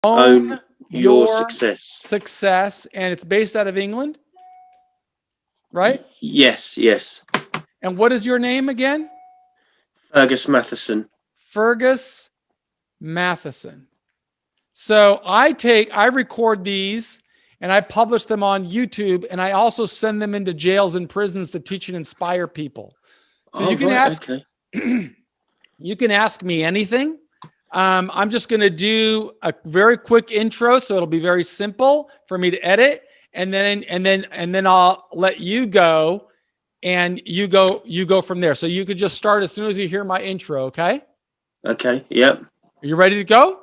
Own Your Your Success. Success. And it's based out of England, right? Yes. And what is your name again? Fergus Matheson. Fergus Matheson. So I record these and I publish them on YouTube, and I also send them into jails and prisons to teach and inspire people. So you can ask, Okay. you can ask me anything. I'm just going to do a very quick intro, so it'll be very simple for me to edit, and then I'll let you go, and you go from there. So you could just start as soon as you hear my intro. Okay? Okay. Yep. Are you ready to go?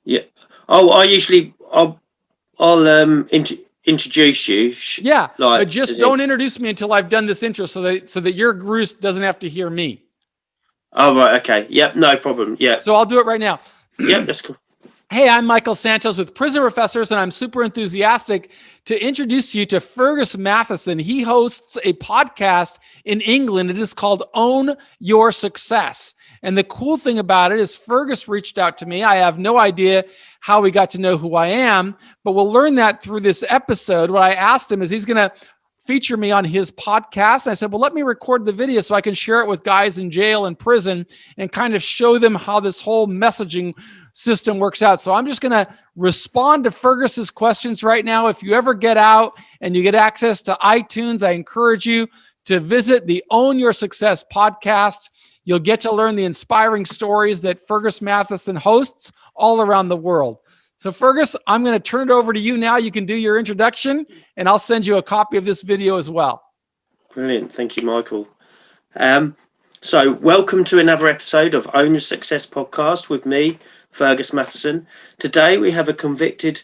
Yeah. Oh, I'll introduce you. Yeah, Like, but just don't introduce me until I've done this intro, so that your Bruce doesn't have to hear me. Oh, right. Okay. Yep. No problem. Yeah. So I'll do it right now. Yep. That's cool. Hey, I'm Michael Santos with Prison Professors, and I'm super enthusiastic to introduce you to Fergus Matheson. He hosts a podcast in England. It is called Own Your Success. And the cool thing about it is Fergus reached out to me. I have no idea how he got to know who I am, but we'll learn that through this episode. What I asked him is he's going to feature me on his podcast. And I said, well, let me record the video so I can share it with guys in jail and prison and kind of show them how this whole messaging system works out. So I'm just going to respond to Fergus's questions right now. If you ever get out and you get access to iTunes, I encourage you to visit the Own Your Success podcast. You'll get to learn the inspiring stories that Fergus Matheson hosts all around the world. So Fergus, I'm going to turn it over to you now. You can do your introduction, and I'll send you a copy of this video as well. Brilliant. Thank you, Michael. So welcome to another episode of Own Your Success podcast with me, Fergus Matheson. Today we have a convicted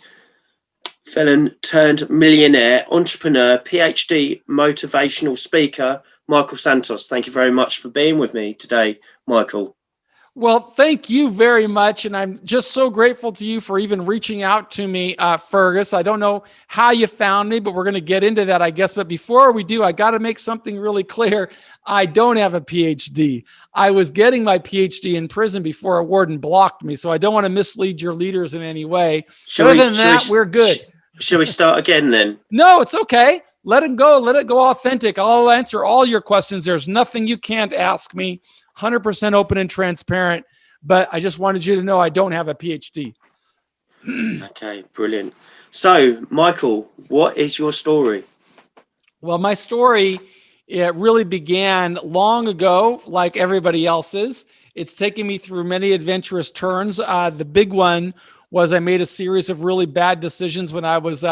felon turned millionaire, entrepreneur, PhD, motivational speaker, Michael Santos. Thank you very much for being with me today, Michael. Well, thank you very much. And I'm just so grateful to you for even reaching out to me, Fergus. I don't know how you found me, but we're going to get into that, I guess. But before we do, I got to make something really clear. I don't have a PhD. I was getting my PhD in prison before a warden blocked me. So I don't want to mislead your leaders in any way. Other than that, we're good. Shall we start again then? No, it's okay. Let it go. Let it go authentic. I'll answer all your questions. There's nothing you can't ask me. 100% open and transparent, but I just wanted you to know I don't have a PhD. Okay, brilliant. So, Michael, what is your story? Well, my story, it really began long ago, like everybody else's. It's taken me through many adventurous turns. The big one was I made a series of really bad decisions when I was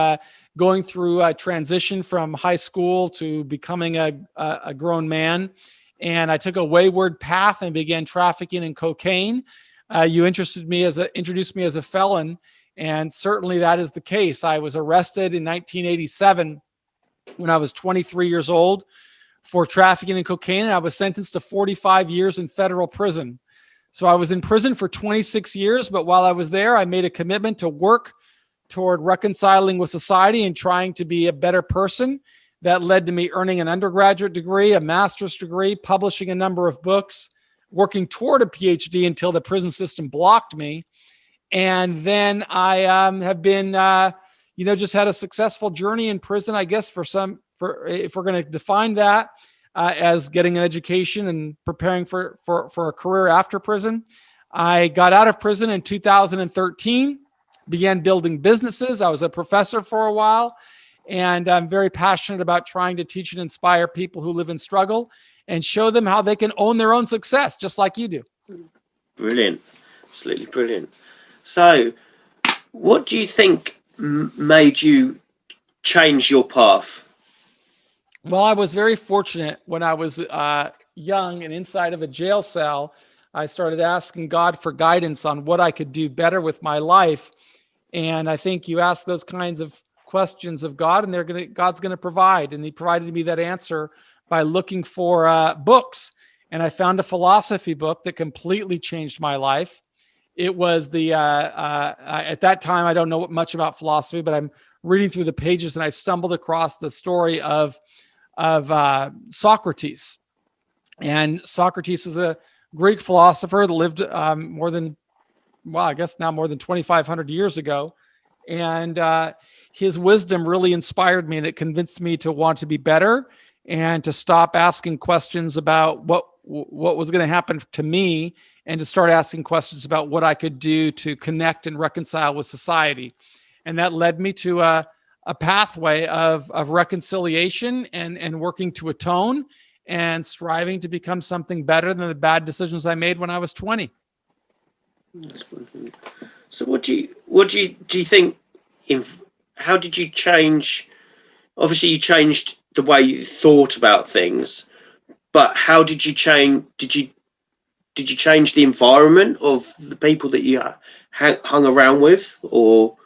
going through a transition from high school to becoming a grown man. And I took a wayward path and began trafficking in cocaine. You introduced me as a felon, and certainly that is the case. I was arrested in 1987 when I was 23 years old for trafficking in cocaine, and I was sentenced to 45 years in federal prison. So I was in prison for 26 years, but while I was there, I made a commitment to work toward reconciling with society and trying to be a better person. That led to me earning an undergraduate degree, a master's degree, publishing a number of books, working toward a PhD until the prison system blocked me. And then I have been, just had a successful journey in prison, I guess, for if we're going to define that as getting an education and preparing for a career after prison. I got out of prison in 2013, began building businesses. I was a professor for a while. And I'm very passionate about trying to teach and inspire people who live in struggle and show them how they can own their own success, just like you do. Brilliant. Absolutely brilliant. So what do you think made you change your path? Well, I was very fortunate when I was young and inside of a jail cell. I started asking God for guidance on what I could do better with my life. And I think you ask those kinds of questions of God, and God's going to provide. And he provided me that answer by looking for books. And I found a philosophy book that completely changed my life. It was at that time, I don't know much about philosophy, but I'm reading through the pages and I stumbled across the story of Socrates. And Socrates is a Greek philosopher that lived more than well, I guess now more than 2,500 years ago. And his wisdom really inspired me, and it convinced me to want to be better and to stop asking questions about what was going to happen to me, and to start asking questions about what I could do to connect and reconcile with society. And that led me to a pathway of reconciliation and working to atone and striving to become something better than the bad decisions I made when I was 20. So what do you think, how did you change? Obviously you changed the way you thought about things, but how did you change? Did you change the environment of the people that you hung around with, or?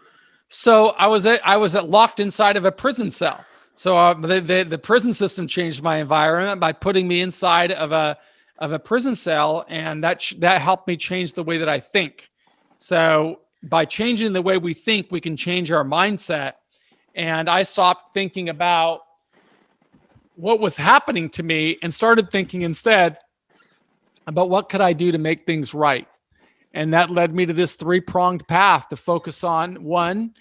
So I was locked inside of a prison cell. So the prison system changed my environment by putting me inside of a prison cell, and that helped me change the way that I think. So by changing the way we think, we can change our mindset. And I stopped thinking about what was happening to me and started thinking instead about what could I do to make things right. And that led me to this three-pronged path to focus on: one,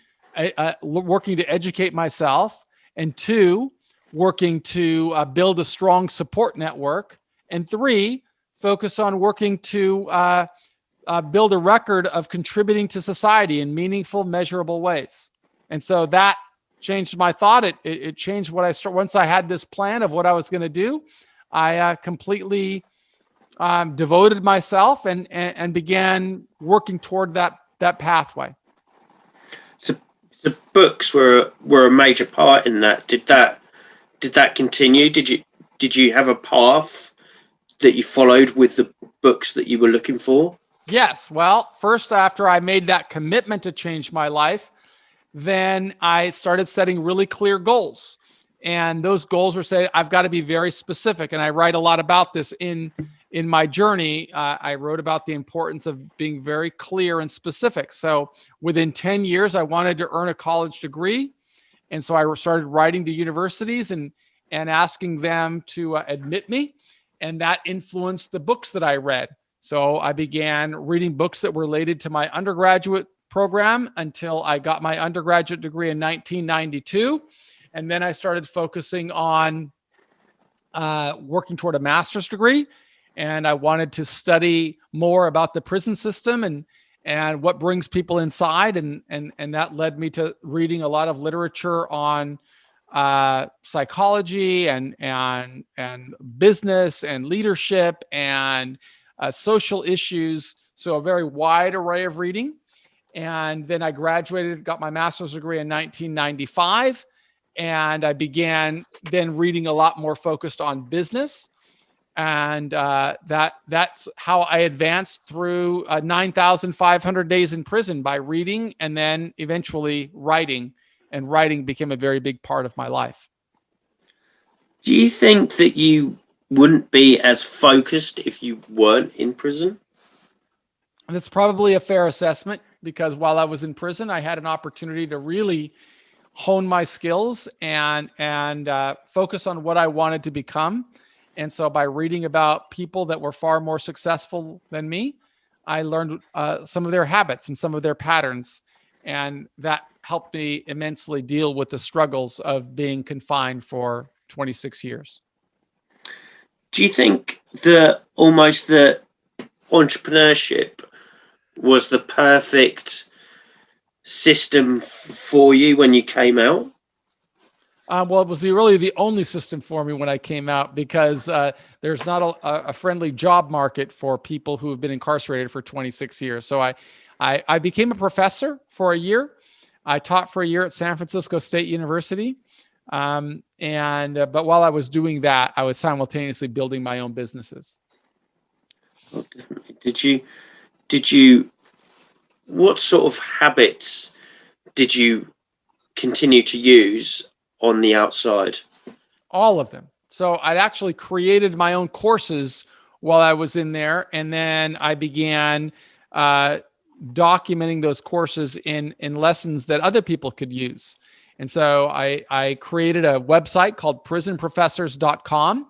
working to educate myself; and two, working to build a strong support network; and three, focus on working to build a record of contributing to society in meaningful, measurable ways. And so that changed my thought. It changed what I started. Once I had this plan of what I was going to do, I completely devoted myself and began working toward that pathway. So the books were a major part in that. Did that continue? Did you have a path that you followed with the books that you were looking for? Yes. Well, first, after I made that commitment to change my life, then I started setting really clear goals. And those goals were saying, I've got to be very specific. And I write a lot about this in my journey. I wrote about the importance of being very clear and specific. So within 10 years, I wanted to earn a college degree. And so I started writing to universities and asking them to admit me. And that influenced the books that I read. So I began reading books that were related to my undergraduate program until I got my undergraduate degree in 1992. And then I started focusing on working toward a master's degree. And I wanted to study more about the prison system and what brings people inside. And that led me to reading a lot of literature on psychology and business and leadership and social issues. So a very wide array of reading. And then I graduated, got my master's degree in 1995. And I began then reading a lot more focused on business. And that's how I advanced through 9,500 days in prison, by reading and then eventually writing. And writing became a very big part of my life. Do you think that you wouldn't be as focused if you weren't in prison? That's probably a fair assessment, because while I was in prison, I had an opportunity to really hone my skills and focus on what I wanted to become. And so by reading about people that were far more successful than me, I learned some of their habits and some of their patterns. And that helped me immensely deal with the struggles of being confined for 26 years. Do you think that almost the entrepreneurship was the perfect system for you when you came out? Well, it was really the only system for me when I came out, because there's not a friendly job market for people who have been incarcerated for 26 years. So I became a professor for a year. I taught for a year at San Francisco State University. But while I was doing that, I was simultaneously building my own businesses. Oh, definitely. Did you, what sort of habits did you continue to use on the outside? All of them. So I'd actually created my own courses while I was in there. And then I began documenting those courses in lessons that other people could use. And so I created a website called prisonprofessors.com,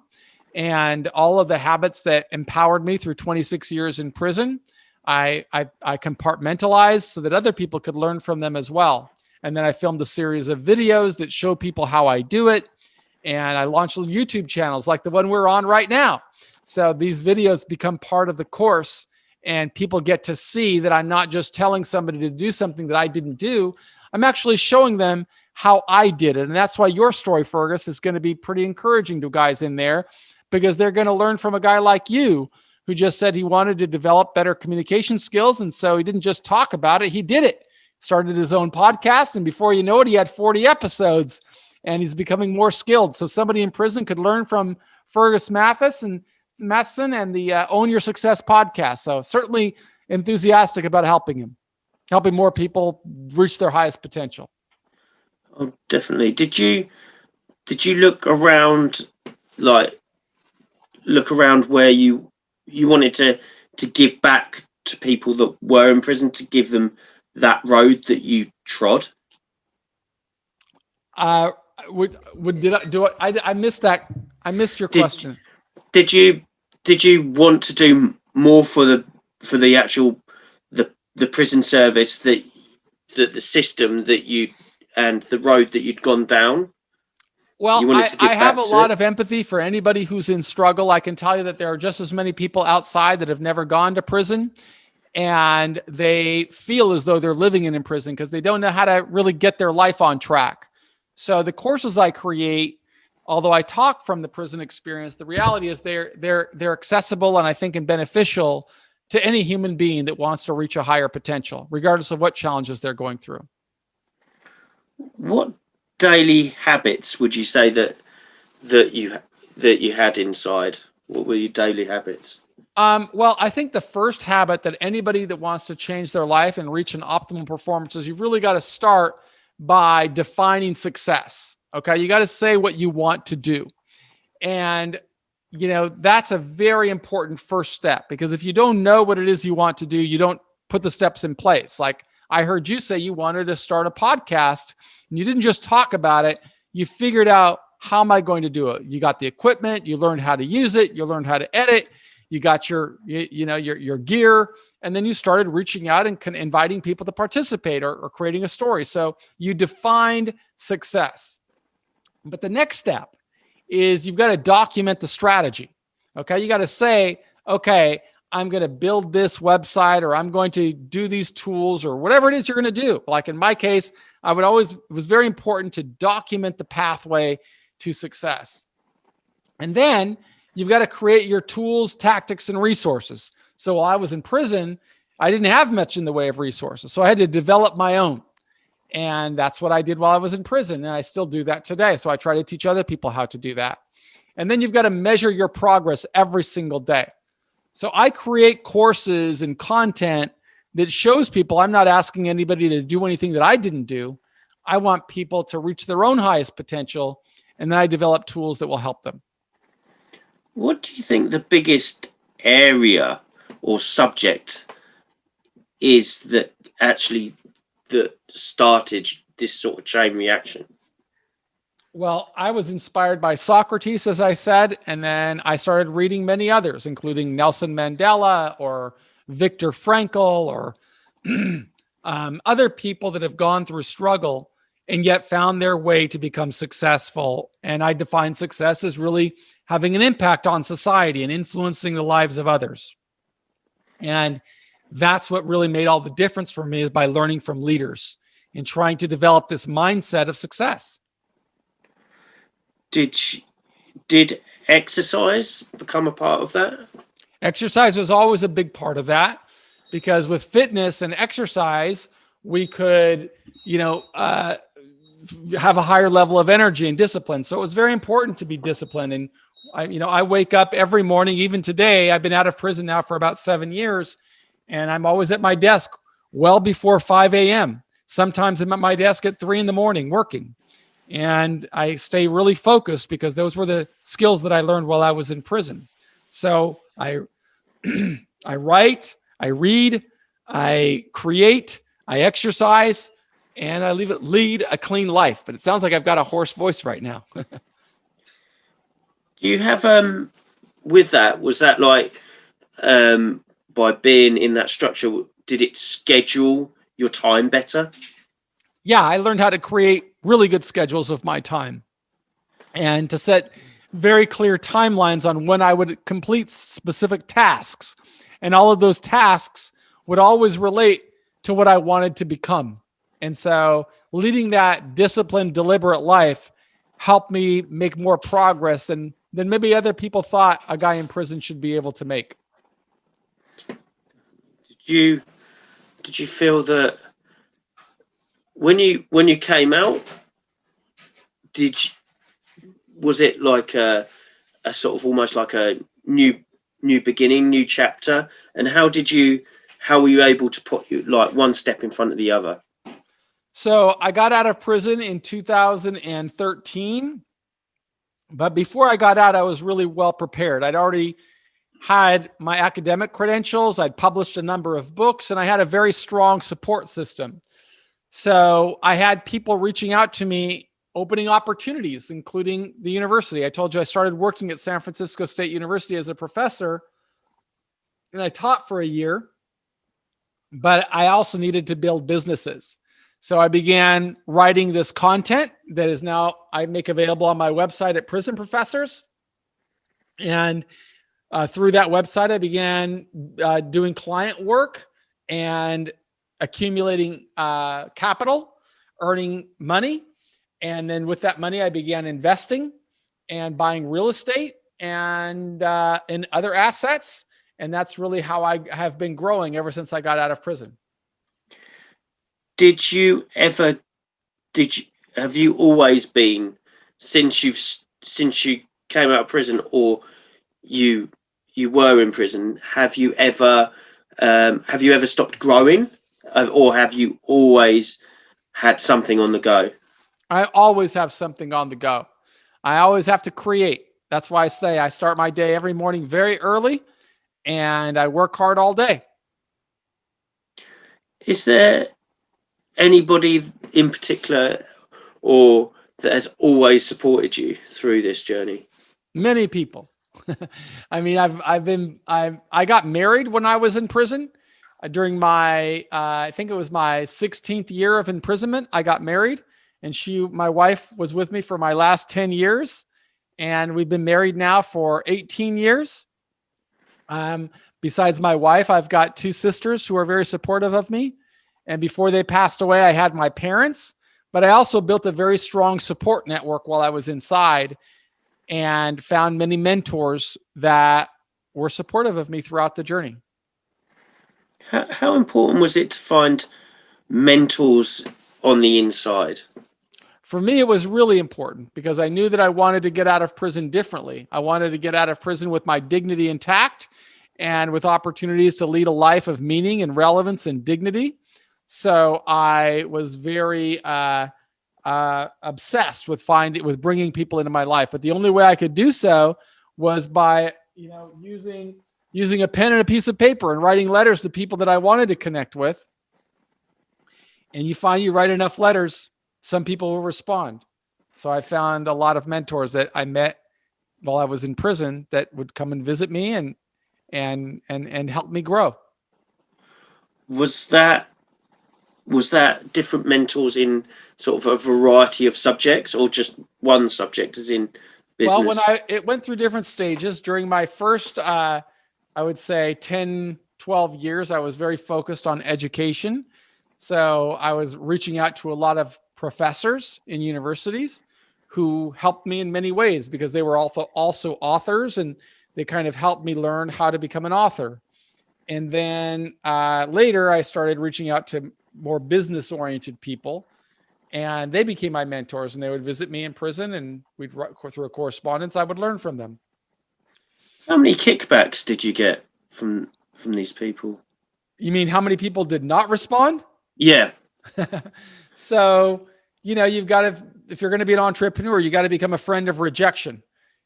and all of the habits that empowered me through 26 years in prison, I compartmentalized so that other people could learn from them as well. And then I filmed a series of videos that show people how I do it. And I launched YouTube channels like the one we're on right now. So these videos become part of the course, and people get to see that I'm not just telling somebody to do something that I didn't do. I'm actually showing them how I did it. And that's why your story, Fergus, is going to be pretty encouraging to guys in there, because they're going to learn from a guy like you who just said he wanted to develop better communication skills. And so he didn't just talk about it, he did it. Started his own podcast, and before you know it, he had 40 episodes, and he's becoming more skilled. So somebody in prison could learn from Fergus Matheson and the Own Your Success podcast. So certainly enthusiastic about helping more people reach their highest potential. Oh, definitely. Did you look around where you wanted to give back to people that were in prison, to give them that road that you trod? I missed that. I missed your question. Did you want to do more for the actual the prison service, that the system that you and the road that you'd gone down? Well, I have a lot of empathy for anybody who's in struggle. I can tell you that there are just as many people outside that have never gone to prison, and they feel as though they're living in prison because they don't know how to really get their life on track. So the courses I create, although I talk from the prison experience, the reality is they're accessible and I think and beneficial to any human being that wants to reach a higher potential, regardless of what challenges they're going through. What daily habits would you say that you had inside? What were your daily habits? Well, I think the first habit that anybody that wants to change their life and reach an optimal performance is you've really got to start by defining success. Okay. You got to say what you want to do. And, that's a very important first step, because if you don't know what it is you want to do, you don't put the steps in place. Like I heard you say you wanted to start a podcast, and you didn't just talk about it. You figured out, how am I going to do it? You got the equipment, you learned how to use it, you learned how to edit, you got your gear, and then you started reaching out and inviting people to participate or creating a story. So you defined success. But the next step is you've got to document the strategy. Okay. You got to say, okay, I'm going to build this website, or I'm going to do these tools, or whatever it is you're going to do. Like in my case, it was very important to document the pathway to success. And then you've got to create your tools, tactics, and resources. So while I was in prison, I didn't have much in the way of resources. So I had to develop my own. And that's what I did while I was in prison. And I still do that today. So I try to teach other people how to do that. And then you've got to measure your progress every single day. So I create courses and content that shows people I'm not asking anybody to do anything that I didn't do. I want people to reach their own highest potential. And then I develop tools that will help them. What do you think the biggest area or subject is that started this sort of chain reaction? Well, I was inspired by Socrates, as I said, and then I started reading many others, including Nelson Mandela or Viktor Frankl or other people that have gone through struggle and yet found their way to become successful. And I define success as really having an impact on society and influencing the lives of others. And that's what really made all the difference for me, is by learning from leaders and trying to develop this mindset of success. Did exercise become a part of that? Exercise was always a big part of that, because with fitness and exercise, we could, have a higher level of energy and discipline. So it was very important to be disciplined. And I wake up every morning, even today. I've been out of prison now for about 7 years, and I'm always at my desk well before 5 a.m. Sometimes I'm at my desk at 3 a.m. working. And I stay really focused, because those were the skills that I learned while I was in prison. So I write, I read, I create, I exercise, and I lead a clean life. But it sounds like I've got a hoarse voice right now. Do you have with that? Was that like by being in that structure, did it schedule your time better? Yeah, I learned how to create really good schedules of my time and to set very clear timelines on when I would complete specific tasks. And all of those tasks would always relate to what I wanted to become. And so leading that disciplined, deliberate life helped me make more progress than maybe other people thought a guy in prison should be able to make. Did you feel that when you came out, was it like a sort of almost like a new beginning, new chapter? And how were you able to put you like one step in front of the other? So I got out of prison in 2013, but before I got out, I was really well prepared. I'd already had my academic credentials. I'd published a number of books, and I had a very strong support system. So I had people reaching out to me, opening opportunities, including the university. I told you I started working at San Francisco State University as a professor, and I taught for a year, but I also needed to build businesses. So I began writing this content that is now I make available on my website at Prison Professors. And through that website, I began doing client work and accumulating capital, earning money. And then with that money, I began investing and buying real estate and in other assets. And that's really how I have been growing ever since I got out of prison. Have you always been, since you came out of prison, or you were in prison, have you ever stopped growing, or have you always had something on the go? I always have something on the go. I always have to create. That's why I say I start my day every morning very early and I work hard all day. Is there anybody in particular or that has always supported you through this journey? Many people. I mean, I got married when I was in prison. During my, I think it was my 16th year of imprisonment, I got married, and my wife was with me for my last 10 years. And we've been married now for 18 years. Besides my wife, I've got two sisters who are very supportive of me. And before they passed away, I had my parents, but I also built a very strong support network while I was inside and found many mentors that were supportive of me throughout the journey. How important was it to find mentors on the inside? For me, it was really important because I knew that I wanted to get out of prison differently. I wanted to get out of prison with my dignity intact and with opportunities to lead a life of meaning and relevance and dignity. So I was very obsessed with bringing people into my life. But the only way I could do so was by, using a pen and a piece of paper and writing letters to people that I wanted to connect with. And you write enough letters, some people will respond. So I found a lot of mentors that I met while I was in prison that would come and visit me and help me grow. Was that different mentors in sort of a variety of subjects, or just one subject, as in business? Well, it went through different stages. During my first, I would say 10, 12 years, I was very focused on education. So I was reaching out to a lot of professors in universities who helped me in many ways because they were also authors, and they kind of helped me learn how to become an author. And then later I started reaching out to more business-oriented people, and they became my mentors, and they would visit me in prison, and we'd write through a correspondence. I would learn from them. How many kickbacks did you get from these people? You mean how many people did not respond? Yeah. So, you've got to, if you're going to be an entrepreneur, you got to become a friend of rejection,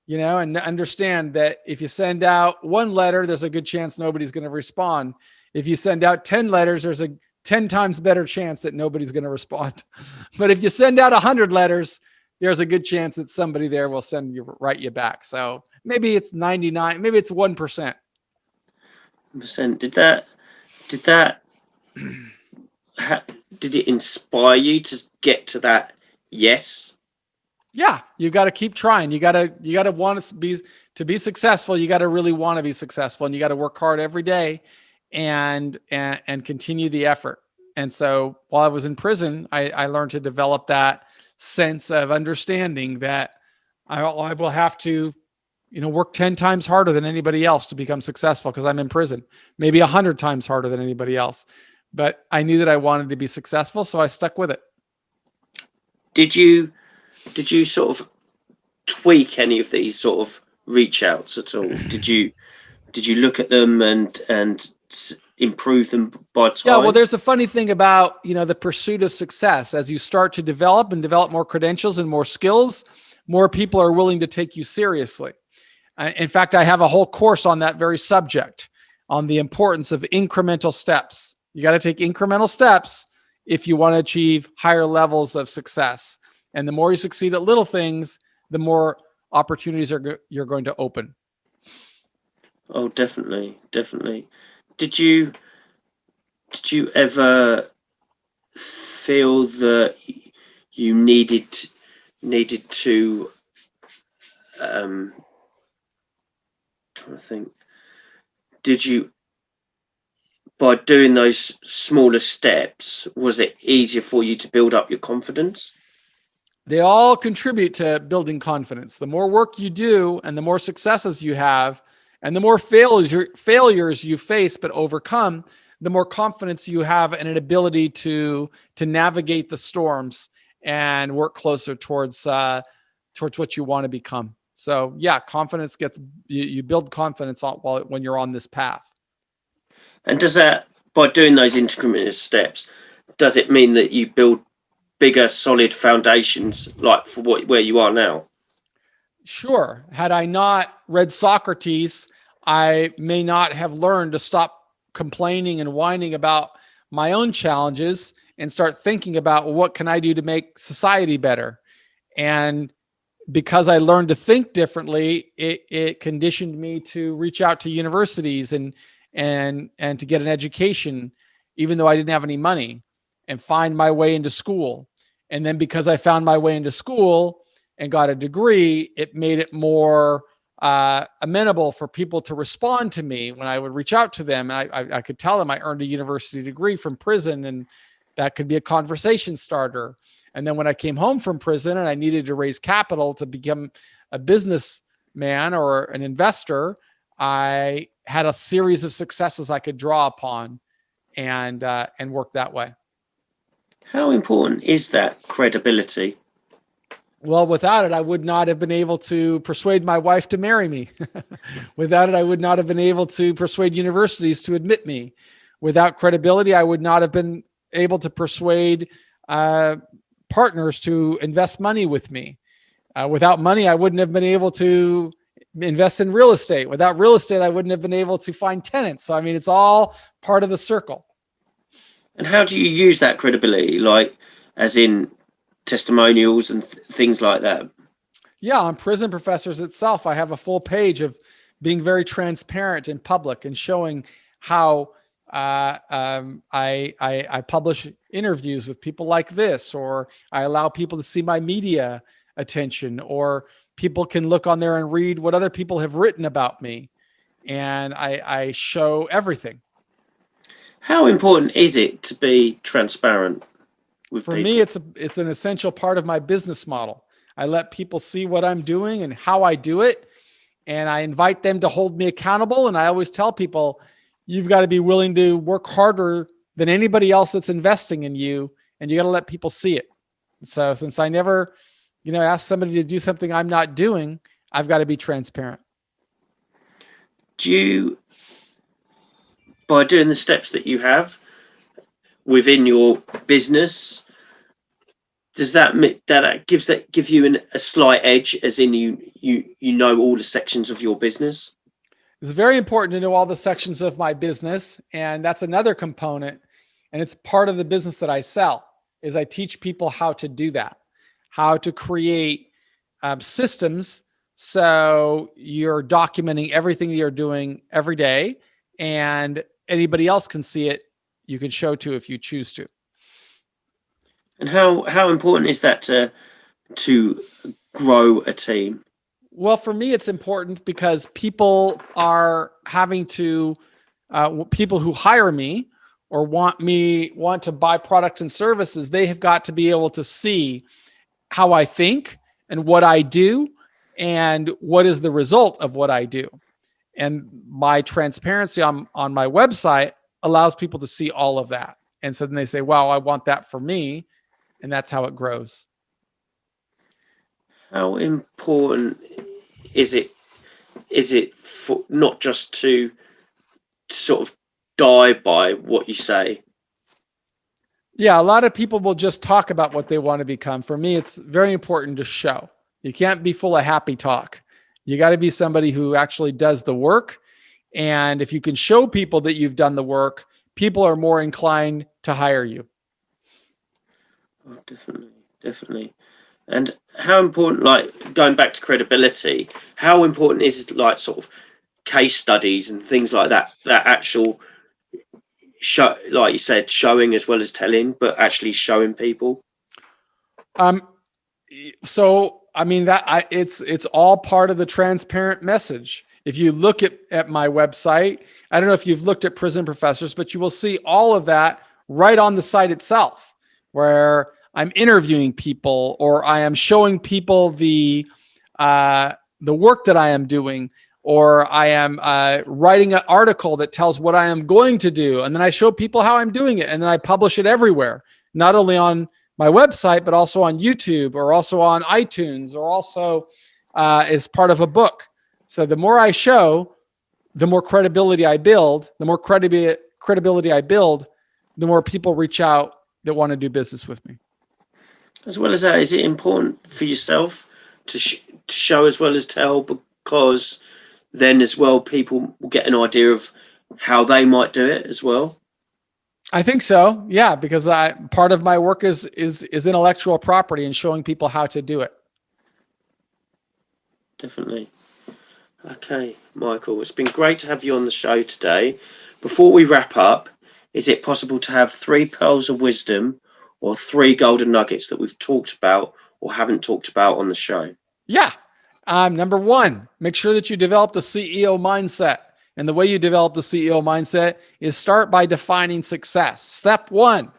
and understand that if you send out one letter, there's a good chance nobody's going to respond. If you send out 10 letters, there's a 10 times better chance that nobody's going to respond. But if you send out 100 letters, there's a good chance that somebody there will write you back. So maybe it's 99, maybe it's 1%. 100%. Did that ha, did it inspire you to get to that? Yes. Yeah, you got to keep trying. You got to want to be successful. You got to really want to be successful, and you got to work hard every day, and continue the effort. And so while I was in prison, I learned to develop that sense of understanding that I will have to, work 10 times harder than anybody else to become successful because I'm in prison, maybe 100 times harder than anybody else. But I knew that I wanted to be successful, so I stuck with it. Did you sort of tweak any of these sort of reach outs at all? Did you look at them and improve them by time? Yeah, well, there's a funny thing about, the pursuit of success. As you start to develop more credentials and more skills, more people are willing to take you seriously. In fact, I have a whole course on that very subject, on the importance of incremental steps. You got to take incremental steps if you want to achieve higher levels of success. And the more you succeed at little things, the more opportunities you're going to open. Oh, definitely. Did you ever feel that you needed to trying to think, did you, by doing those smaller steps, was it easier for you to build up your confidence? They all contribute to building confidence. The more work you do and the more successes you have and the more failures you face but overcome, the more confidence you have and an ability to navigate the storms and work closer towards what you want to become. So yeah, confidence you build confidence when you're on this path. And does that, by doing those incremental steps, does it mean that you build bigger, solid foundations like for where you are now? Sure. Had I not read Socrates, I may not have learned to stop complaining and whining about my own challenges and start thinking about, well, what can I do to make society better? And because I learned to think differently, it conditioned me to reach out to universities and to get an education, even though I didn't have any money, and find my way into school. And then because I found my way into school and got a degree, it made it more amenable for people to respond to me when I would reach out to them. I could tell them I earned a university degree from prison, and that could be a conversation starter. And then when I came home from prison and I needed to raise capital to become a businessman or an investor, I had a series of successes I could draw upon and work that way. How important is that credibility? Well, without it, I would not have been able to persuade my wife to marry me. Without it, I would not have been able to persuade universities to admit me. Without credibility, I would not have been able to persuade partners to invest money with me. Without money, I wouldn't have been able to invest in real estate. Without real estate, I wouldn't have been able to find tenants. So, I mean, it's all part of the circle. And how do you use that credibility, like as in testimonials and things like that? Yeah, on Prison Professors itself, I have a full page of being very transparent in public and showing how I publish interviews with people like this, or I allow people to see my media attention, or people can look on there and read what other people have written about me. And I show everything. How important is it to be transparent with For people? me, it's an essential part of my business model. I let people see what I'm doing and how I do it, and I invite them to hold me accountable. And I always tell people, you've got to be willing to work harder than anybody else that's investing in you, and you got to let people see it. So since I never, ask somebody to do something I'm not doing, I've got to be transparent. By doing the steps that you have within your business, does that give you a slight edge, as in you know all the sections of your business? It's very important to know all the sections of my business, and that's another component, and it's part of the business that I sell, is I teach people how to do that, how to create systems so you're documenting everything that you're doing every day, and anybody else can see it. You can show to if you choose to. And how important is that to grow a team? Well, for me, it's important because people are having to, people who hire me or want to buy products and services, they have got to be able to see how I think and what I do and what is the result of what I do. And my transparency on my website allows people to see all of that. And so then they say, wow, I want that for me. And that's how it grows. How important is it for not just to sort of die by what you say? Yeah, a lot of people will just talk about what they want to become. For me, it's very important to show. You can't be full of happy talk. You got to be somebody who actually does the work. And if you can show people that you've done the work, people are more inclined to hire you. Oh, definitely. And how important, like going back to credibility, how important is like sort of case studies and things like that actual show, like you said, showing as well as telling, but actually showing people? So, I mean, it's all part of the transparent message. If you look at my website, I don't know if you've looked at Prison Professors, but you will see all of that right on the site itself, where I'm interviewing people or I am showing people the work that I am doing, or I am writing an article that tells what I am going to do. And then I show people how I'm doing it. And then I publish it everywhere, not only on my website, but also on YouTube or also on iTunes or also as part of a book. So the more I show, the more credibility I build. The more credibility I build, the more people reach out that want to do business with me. As well as that, is it important for yourself to show as well as tell? Because then as well, people will get an idea of how they might do it as well. I think so. Yeah, because part of my work is intellectual property and showing people how to do it. Definitely. Okay, Michael, it's been great to have you on the show today. Before we wrap up, is it possible to have 3 pearls of wisdom or 3 golden nuggets that we've talked about or haven't talked about on the show? Yeah. Number 1, make sure that you develop the CEO mindset. And the way you develop the CEO mindset is start by defining success. Step 1.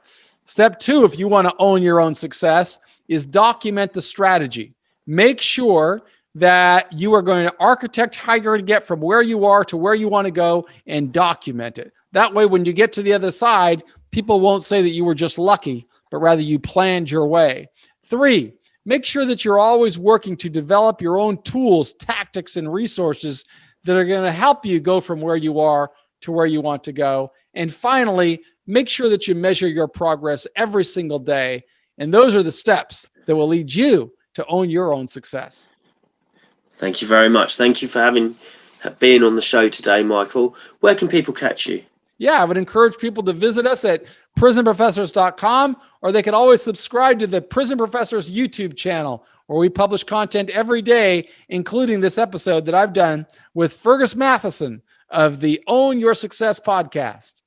Step 2, if you want to own your own success, is document the strategy. Make sure that you are going to architect how you're going to get from where you are to where you want to go and document it. That way, when you get to the other side, people won't say that you were just lucky, but rather you planned your way. 3, make sure that you're always working to develop your own tools, tactics, and resources that are going to help you go from where you are to where you want to go. And finally, make sure that you measure your progress every single day. And those are the steps that will lead you to own your own success. Thank you very much. Thank you for being on the show today, Michael. Where can people catch you? Yeah, I would encourage people to visit us at prisonprofessors.com, or they can always subscribe to the Prison Professors YouTube channel, where we publish content every day, including this episode that I've done with Fergus Matheson of the Own Your Success podcast.